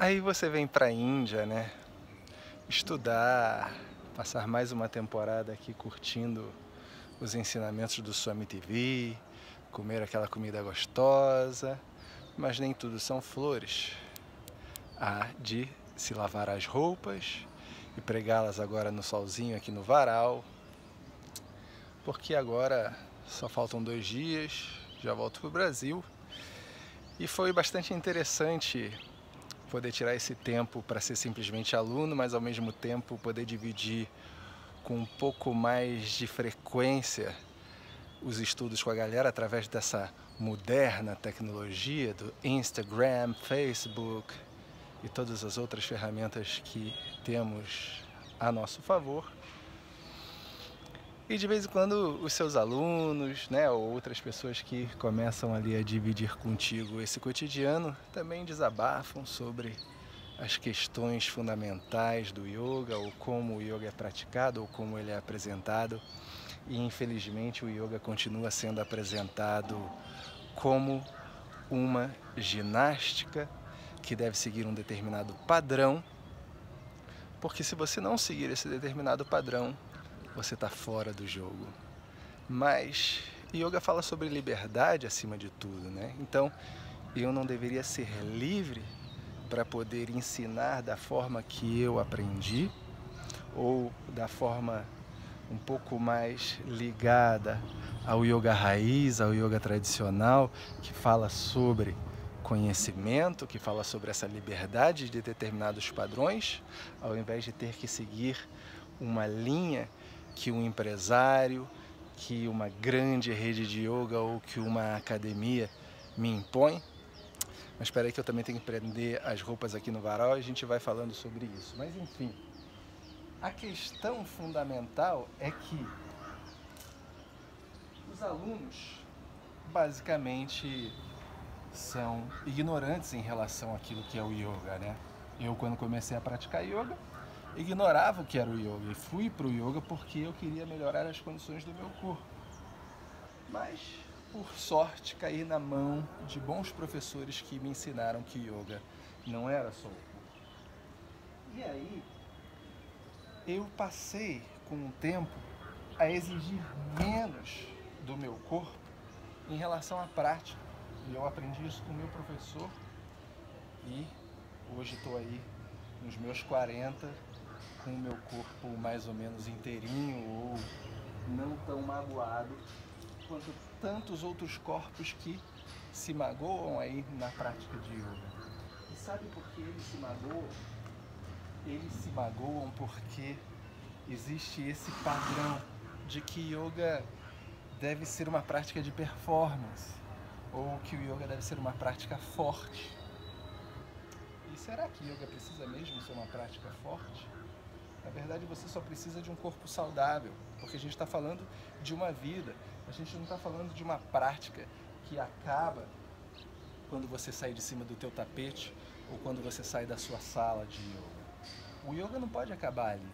Aí você vem para a Índia, né? Estudar, passar mais uma temporada aqui curtindo os ensinamentos do Swami TV, comer aquela comida gostosa, mas nem tudo são flores. Há de se lavar as roupas e pregá-las agora no solzinho aqui no varal, porque agora só faltam 2 dias, já volto para o Brasil. E foi bastante interessante poder tirar esse tempo para ser simplesmente aluno, mas ao mesmo tempo poder dividir com um pouco mais de frequência os estudos com a galera através dessa moderna tecnologia do Instagram, Facebook e todas as outras ferramentas que temos a nosso favor. E de vez em quando os seus alunos, né, ou outras pessoas que começam ali a dividir contigo esse cotidiano, também desabafam sobre as questões fundamentais do yoga, ou como o yoga é praticado, ou como ele é apresentado. E infelizmente o yoga continua sendo apresentado como uma ginástica que deve seguir um determinado padrão, porque se você não seguir esse determinado padrão, você está fora do jogo. Mas yoga fala sobre liberdade acima de tudo, né? Então eu não deveria ser livre para poder ensinar da forma que eu aprendi, ou da forma um pouco mais ligada ao yoga raiz, ao yoga tradicional, que fala sobre conhecimento, que fala sobre essa liberdade de determinados padrões, ao invés de ter que seguir uma linha que um empresário, que uma grande rede de yoga ou que uma academia me impõe. Mas espera aí que eu também tenho que prender as roupas aqui no varal e a gente vai falando sobre isso. Mas enfim, a questão fundamental é que os alunos basicamente são ignorantes em relação àquilo que é o yoga, né? Eu, quando comecei a praticar yoga, ignorava o que era o yoga e fui para o yoga porque eu queria melhorar as condições do meu corpo. Mas, por sorte, caí na mão de bons professores que me ensinaram que yoga não era só o corpo. E aí, eu passei com o tempo a exigir menos do meu corpo em relação à prática. E eu aprendi isso com o meu professor e hoje estou aí nos meus 40, com o meu corpo mais ou menos inteirinho ou não tão magoado quanto tantos outros corpos que se magoam aí na prática de yoga. E sabe por que eles se magoam? Eles se magoam porque existe esse padrão de que yoga deve ser uma prática de performance, ou que o yoga deve ser uma prática forte. E será que yoga precisa mesmo ser uma prática forte? Na verdade, você só precisa de um corpo saudável, porque a gente está falando de uma vida, a gente não está falando de uma prática que acaba quando você sai de cima do teu tapete ou quando você sai da sua sala de yoga. O yoga não pode acabar ali,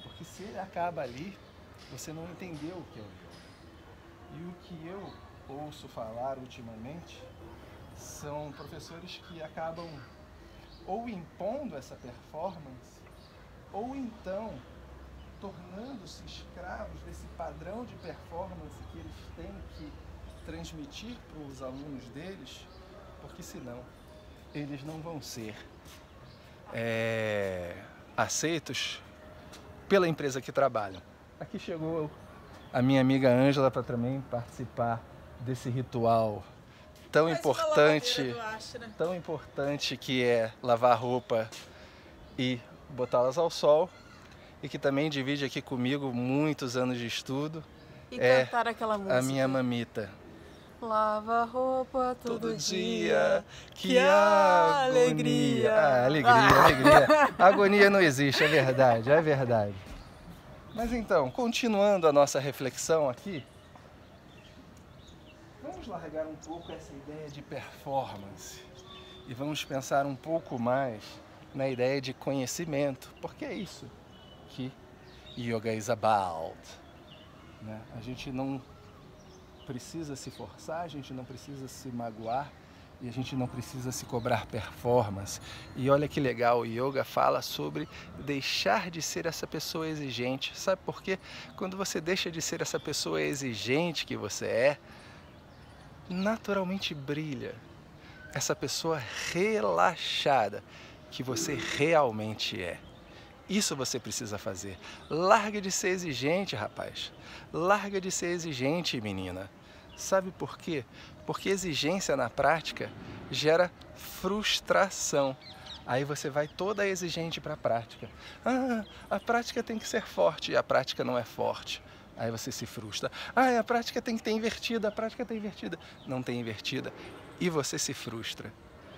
porque se ele acaba ali, você não entendeu o que é o yoga. E o que eu ouço falar ultimamente são professores que acabam ou impondo essa performance, ou então tornando-se escravos desse padrão de performance que eles têm que transmitir para os alunos deles, porque senão eles não vão ser aceitos pela empresa que trabalham. Aqui chegou a minha amiga Ângela para também participar desse ritual tão importante que é lavar roupa e botá-las ao sol, e que também divide aqui comigo muitos anos de estudo. E cantar aquela música. A minha mamita. Lava a roupa todo dia, que alegria. Alegria. Agonia não existe, é verdade, é verdade. Mas então, continuando a nossa reflexão aqui, vamos largar um pouco essa ideia de performance e vamos pensar um pouco mais na ideia de conhecimento, porque é isso que yoga is about, né? A gente não precisa se forçar, a gente não precisa se magoar E a gente não precisa se cobrar performance. E olha que legal, o yoga fala sobre deixar de ser essa pessoa exigente. Sabe por quê? Quando você deixa de ser essa pessoa exigente que você é, naturalmente brilha essa pessoa relaxada que você realmente é. Isso você precisa fazer. Larga de ser exigente, rapaz. Larga de ser exigente, menina. Sabe por quê? Porque exigência na prática gera frustração. Aí você vai toda exigente para a prática. Ah, a prática tem que ser forte e a prática não é forte. Aí você se frustra. Ah, a prática tem que ter invertida, a prática tem invertida. Não tem invertida e você se frustra.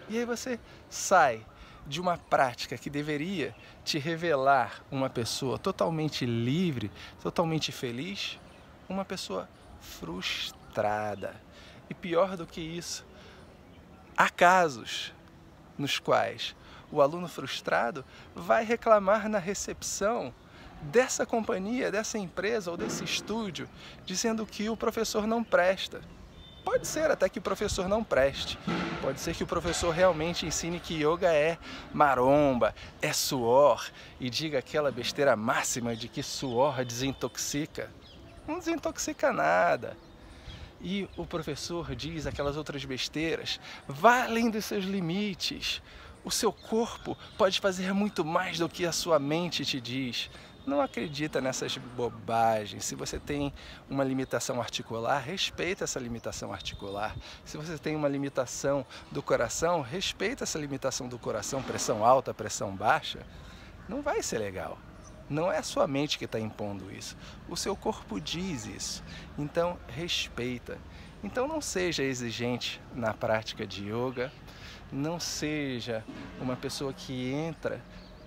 E aí você sai de uma prática que deveria te revelar uma pessoa totalmente livre, totalmente feliz, uma pessoa frustrada. E pior do que isso, há casos nos quais o aluno frustrado vai reclamar na recepção dessa companhia, dessa empresa ou desse estúdio, dizendo que o professor não presta. Pode ser até que o professor não preste, pode ser que o professor realmente ensine que yoga é maromba, é suor, e diga aquela besteira máxima de que suor desintoxica. Não desintoxica nada. E o professor diz aquelas outras besteiras, vá além dos seus limites. O seu corpo pode fazer muito mais do que a sua mente te diz. Não acredita nessas bobagens. Se você tem uma limitação articular, respeita essa limitação articular. Se você tem uma limitação do coração, respeita essa limitação do coração, pressão alta, pressão baixa. Não vai ser legal. Não é a sua mente que está impondo isso. O seu corpo diz isso. Então, respeita. Então, não seja exigente na prática de yoga. Não seja uma pessoa que entra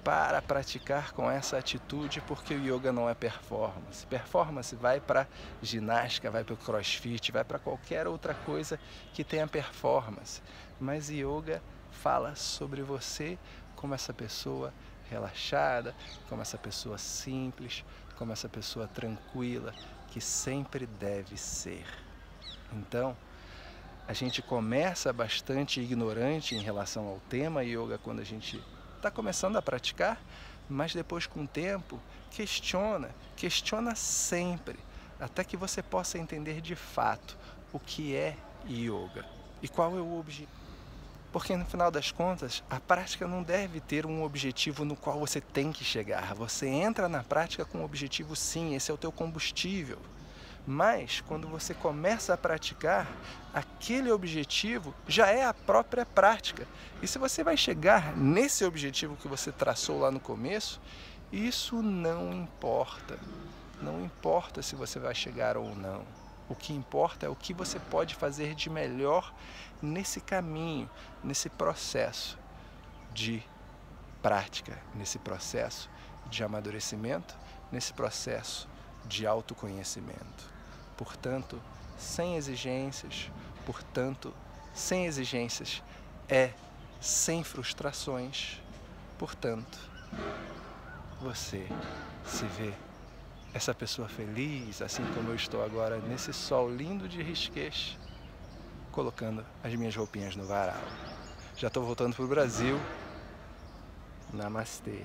para praticar com essa atitude, porque o yoga não é performance. Performance vai para ginástica, vai para o crossfit, vai para qualquer outra coisa que tenha performance. Mas yoga fala sobre você como essa pessoa relaxada, como essa pessoa simples, como essa pessoa tranquila, que sempre deve ser. Então, a gente começa bastante ignorante em relação ao tema yoga quando a gente está começando a praticar, mas depois com o tempo questiona sempre, até que você possa entender de fato o que é yoga e qual é o objetivo. Porque no final das contas, a prática não deve ter um objetivo no qual você tem que chegar. Você entra na prática com um objetivo, sim, esse é o teu combustível. Mas quando você começa a praticar, aquele objetivo já é a própria prática. E se você vai chegar nesse objetivo que você traçou lá no começo, isso não importa. Não importa se você vai chegar ou não. O que importa é o que você pode fazer de melhor nesse caminho, nesse processo de prática, nesse processo de amadurecimento, nesse processo de autoconhecimento. Portanto, sem exigências, é sem frustrações. Portanto, você se vê essa pessoa feliz, assim como eu estou agora nesse sol lindo de Rishikesh, colocando as minhas roupinhas no varal. Já estou voltando para o Brasil. Namastê.